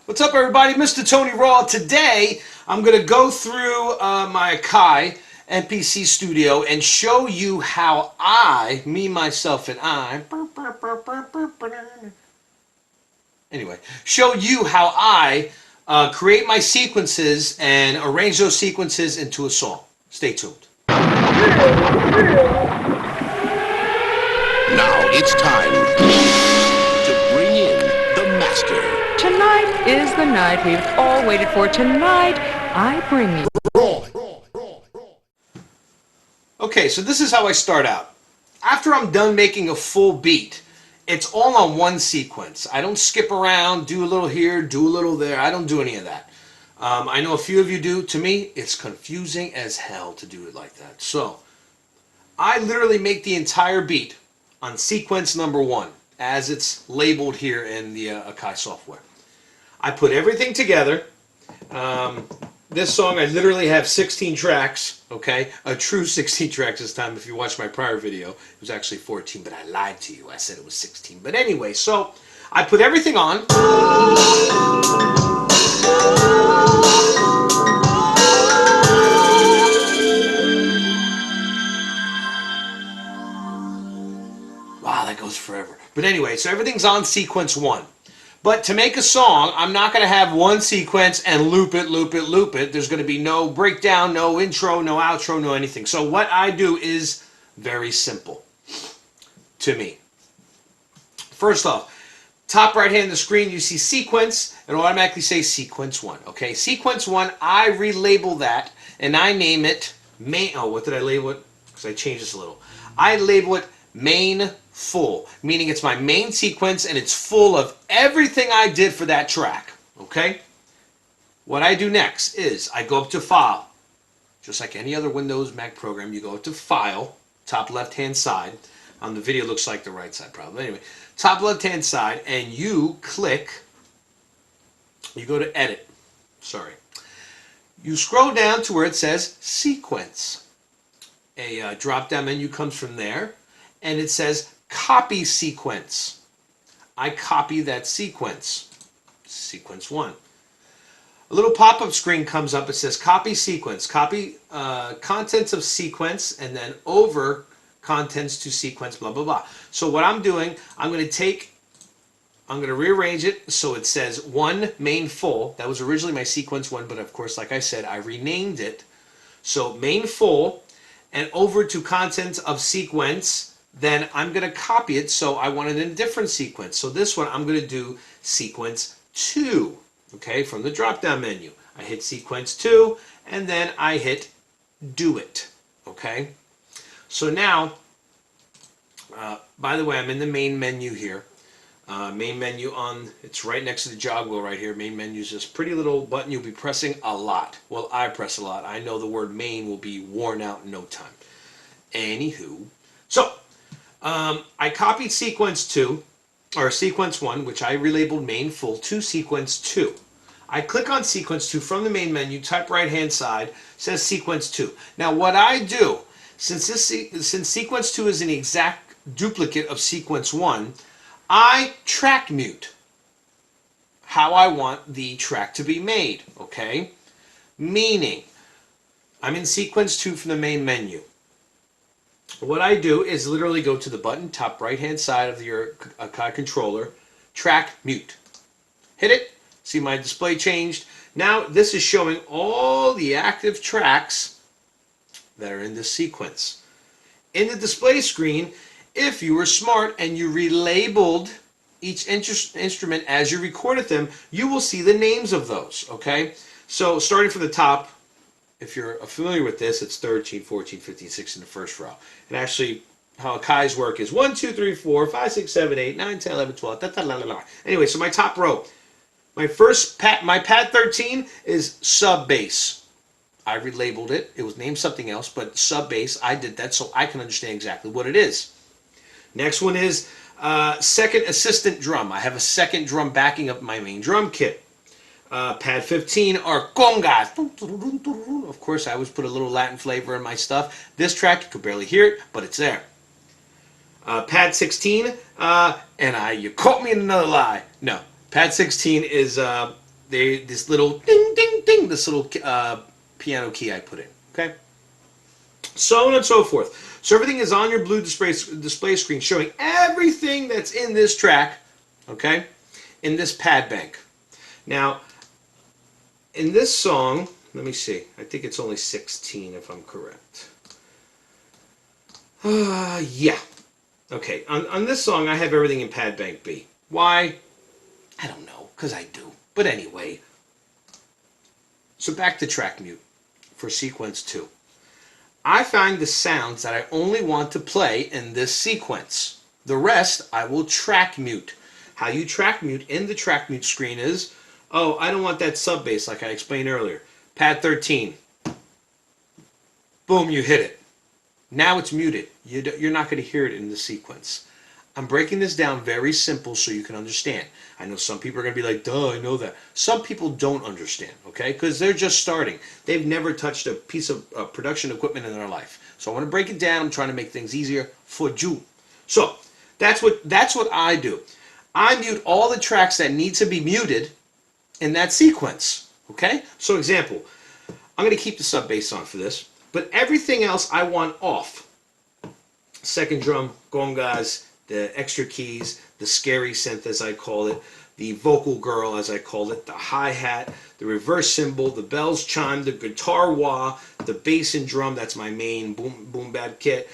What's up, everybody? Mr. Tony Raw. Today, I'm going to go through my Akai MPC Studio and show you how me, myself, and I... Anyway, show you how I create my sequences and arrange those sequences into a song. Stay tuned. Now it's time to bring in the master. Tonight is the night we've all waited for. Tonight, I bring you. Okay, so this is how I start out. After I'm done making a full beat, it's all on one sequence. I don't skip around, do a little here, do a little there. I don't do any of that. I know a few of you do. To me, it's confusing as hell to do it like that. So, I literally make the entire beat on sequence number 1, as it's labeled here in the Akai software. I put everything together. This song, I literally have 16 tracks, okay? A true 16 tracks this time. If you watch my prior video, it was actually 14, but I lied to you. I said it was 16. But anyway, so I put everything on. Wow, that goes forever. But anyway, so everything's on sequence 1. But to make a song, I'm not going to have one sequence and loop it, loop it, loop it. There's going to be no breakdown, no intro, no outro, no anything. So what I do is very simple to me. First off, top right hand of the screen, you see sequence. It'll automatically say sequence 1. Okay, sequence 1, I relabel that and I name it main. Oh, what did I label it? Because I changed this a little. I label it main full, meaning it's my main sequence and it's full of everything I did for that track. Okay? What I do next is I go up to File. Just like any other Windows Mac program, you go up to File, top left-hand side. On the video, looks like the right side probably. Anyway, top left-hand side, and you click, you go to Edit. Sorry. You scroll down to where it says Sequence. A drop-down menu comes from there, and it says Copy Sequence. I copy that sequence. Sequence 1. A little pop-up screen comes up. It says Copy Sequence. Copy contents of sequence, and then over contents to sequence, blah, blah, blah. So what I'm doing, I'm going to rearrange it so it says 1 main full. That was originally my sequence 1, but of course, like I said, I renamed it. So main full, and over to contents of sequence, then I'm going to copy it, so I want it in a different sequence. So this one, I'm going to do sequence 2, okay, from the drop-down menu. I hit sequence 2, and then I hit do it, okay? So now, by the way, I'm in the main menu here. Main menu on, it's right next to the jog wheel right here. Main menu is this pretty little button you'll be pressing a lot. Well, I press a lot. I know the word main will be worn out in no time. Anywho, so I copied sequence 2, or sequence 1, which I relabeled main full, to sequence 2. I click on sequence 2 from the main menu, type right hand side, says sequence 2. Now what I do, since sequence 2 is an exact duplicate of sequence 1, I track mute how I want the track to be made, okay? Meaning, I'm in sequence 2 from the main menu. What I do is literally go to the button, top right-hand side of your Akai controller, track mute. Hit it, see my display changed. Now this is showing all the active tracks that are in this sequence. In the display screen, if you were smart and you relabeled each instrument as you recorded them, you will see the names of those, okay? So starting from the top, if you're familiar with this, it's 13, 14, 15, 16 in the first row. And actually, how Akai's work is 1, 2, 3, 4, 5, 6, 7, 8, 9, 10, 11, 12, da, da, la, la, la. Anyway, so my top row. My first my pad 13 is sub bass. I relabeled it. It was named something else, but sub bass, I did that so I can understand exactly what it is. Next one is second assistant drum. I have a second drum backing up my main drum kit. Pad 15 are congas. Of course, I always put a little Latin flavor in my stuff. This track, you could barely hear it, but it's there. Pad 16, you caught me in another lie. No, Pad 16 is this little ding, ding, ding, this little piano key I put in. Okay? So on and so forth. So everything is on your blue display screen showing everything that's in this track, okay, in this pad bank. Now, in this song, let me see. I think it's only 16 if I'm correct. Yeah. Okay, on this song, I have everything in pad bank B. Why? I don't know, because I do. But anyway. So back to track mute for sequence 2. I find the sounds that I only want to play in this sequence. The rest, I will track mute. How you track mute in the track mute screen is, oh, I don't want that sub bass like I explained earlier. Pad 13. Boom, you hit it. Now it's muted. You're not going to hear it in the sequence. I'm breaking this down very simple so you can understand. I know some people are going to be like, duh, I know that. Some people don't understand, okay? Because they're just starting. They've never touched a piece of production equipment in their life. So I want to break it down. I'm trying to make things easier for you. So that's what I do. I mute all the tracks that need to be muted in that sequence, okay? So example, I'm going to keep the sub bass on for this, but everything else I want off. Second drum, gongas, the extra keys, the scary synth as I call it, the vocal girl as I call it, the hi-hat, the reverse cymbal, the bells chime, the guitar wah, the bass and drum, that's my main boom bap kit,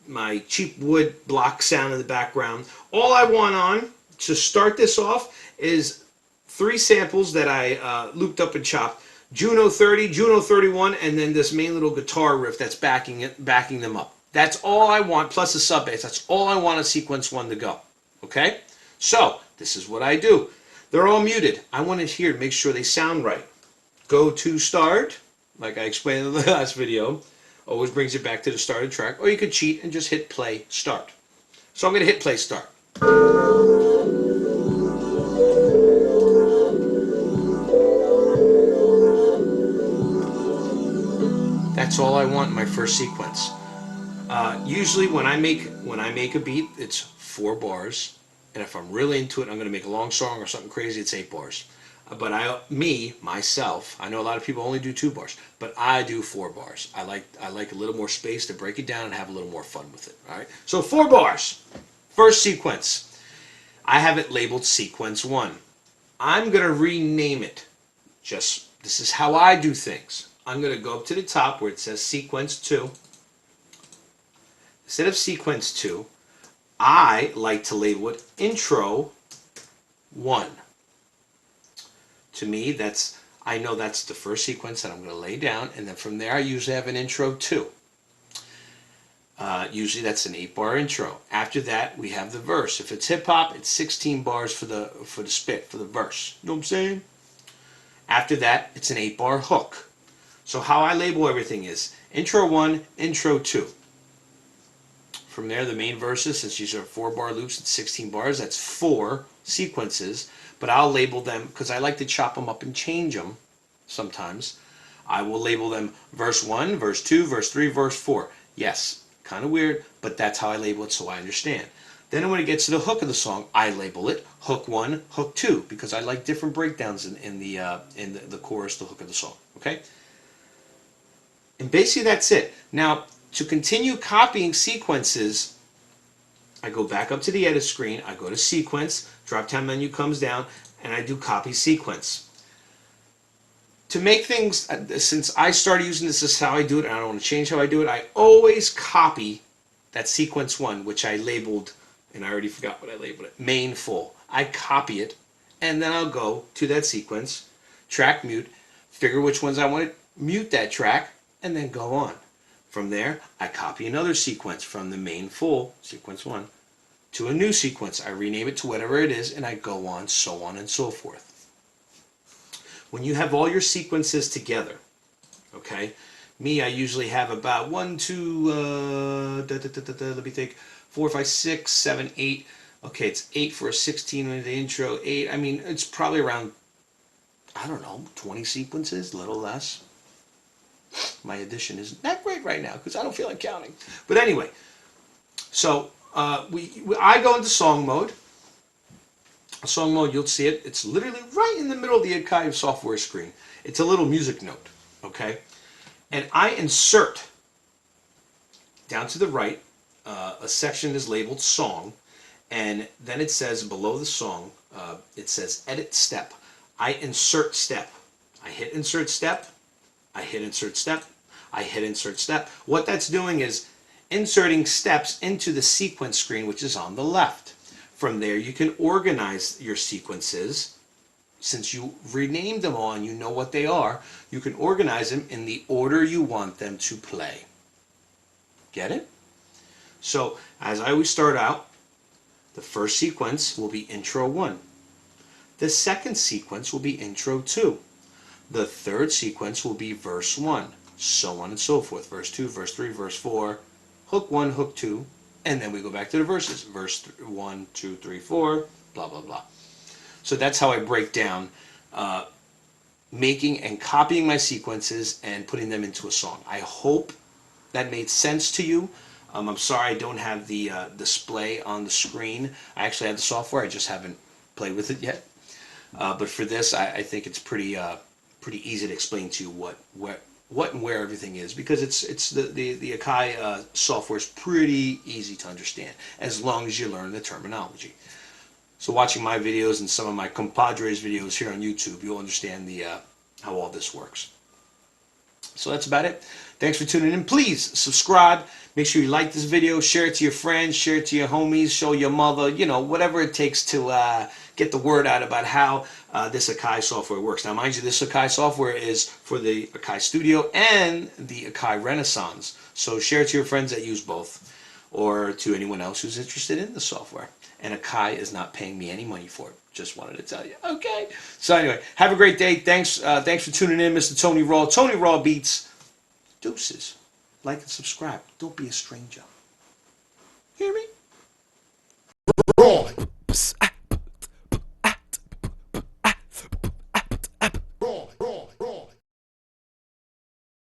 my cheap wood block sound in the background. All I want on to start this off is 3 samples that I looped up and chopped. Juno 30, Juno 31, and then this main little guitar riff that's backing them up. That's all I want, plus the sub bass. That's all I want in sequence 1 to go. Okay? So, this is what I do. They're all muted. I want to hear, make sure they sound right. Go to start, like I explained in the last video. Always brings it back to the start of the track. Or you could cheat and just hit play start. So I'm going to hit play start. That's all I want in my first sequence. Usually when I make a beat, it's 4 bars, and if I'm really into it, I'm going to make a long song or something crazy. It's 8 bars. But myself, I know a lot of people only do 2 bars, but I do 4 bars. I like a little more space to break it down and have a little more fun with it. All right. So 4 bars. First sequence. I have it labeled sequence 1. I'm going to rename it. This is how I do things. I'm going to go up to the top where it says sequence 2. Instead of sequence 2, I like to label it intro 1. To me, I know that's the first sequence that I'm going to lay down, and then from there I usually have an intro 2. Usually that's an 8-bar intro. After that, we have the verse. If it's hip hop, it's 16 bars for the spit, for the verse. You know what I'm saying? After that, it's an 8-bar hook. So how I label everything is intro 1, intro 2. From there, the main verses, since these are 4-bar loops, it's 16 bars. That's 4 sequences, but I'll label them because I like to chop them up and change them sometimes. I will label them verse 1, verse 2, verse 3, verse 4. Yes, kind of weird, but that's how I label it so I understand. Then when it gets to the hook of the song, I label it hook 1, hook 2, because I like different breakdowns in the chorus, the hook of the song. Okay? And basically that's it. Now, to continue copying sequences, I go back up to the edit screen, I go to sequence, drop-down menu comes down, and I do copy sequence. To make things, since I started using this is how I do it, and I don't want to change how I do it, I always copy that sequence 1, which I labeled, and I already forgot what I labeled it, main full. I copy it, and then I'll go to that sequence, track mute, figure which ones I want to mute that track, and then go on. From there, I copy another sequence from the main full, sequence 1, to a new sequence. I rename it to whatever it is, and I go on and so forth. When you have all your sequences together, okay, I usually have about 1, 2, let me think, 4, 5, 6, 7, 8. Okay, it's 8 for a 16 in the intro, 8. I mean, it's probably around, I don't know, 20 sequences, a little less. My addition isn't that great right now because I don't feel like counting. But anyway, so I go into song mode. Song mode, you'll see it. It's literally right in the middle of the Akai software screen. It's a little music note, okay? And I insert down to the right, a section is labeled song, and then it says below the song, it says edit step. I insert step. I hit insert step. I hit insert step. I hit insert step. What that's doing is inserting steps into the sequence screen, which is on the left. From there, you can organize your sequences. Since you renamed them all and you know what they are, you can organize them in the order you want them to play. Get it? So, as I always start out, the first sequence will be intro 1. The second sequence will be intro 2. The third sequence will be verse 1, so on and so forth. Verse 2, verse 3, verse 4, hook 1, hook 2, and then we go back to the verses. Verse 1, 2, 3, 4, blah, blah, blah. So that's how I break down making and copying my sequences and putting them into a song. I hope that made sense to you. I'm sorry I don't have the display on the screen. I actually have the software, I just haven't played with it yet. But for this, I think it's pretty easy to explain to you what and where everything is, because it's the Akai software is pretty easy to understand as long as you learn the terminology. So watching my videos and some of my compadres videos here on YouTube, you'll understand how all this works. So that's about it. Thanks for tuning in. Please subscribe. Make sure you like this video, share it to your friends, share it to your homies, show your mother, whatever it takes to get the word out about how this Akai software works. Now, mind you, this Akai software is for the Akai Studio and the Akai Renaissance. So share it to your friends that use both, or to anyone else who's interested in the software. And Akai is not paying me any money for it. Just wanted to tell you. Okay. So anyway, have a great day. Thanks for tuning in, Mr. Tony Raw. Tony Raw Beats. Deuces. Like and subscribe. Don't be a stranger. Hear me?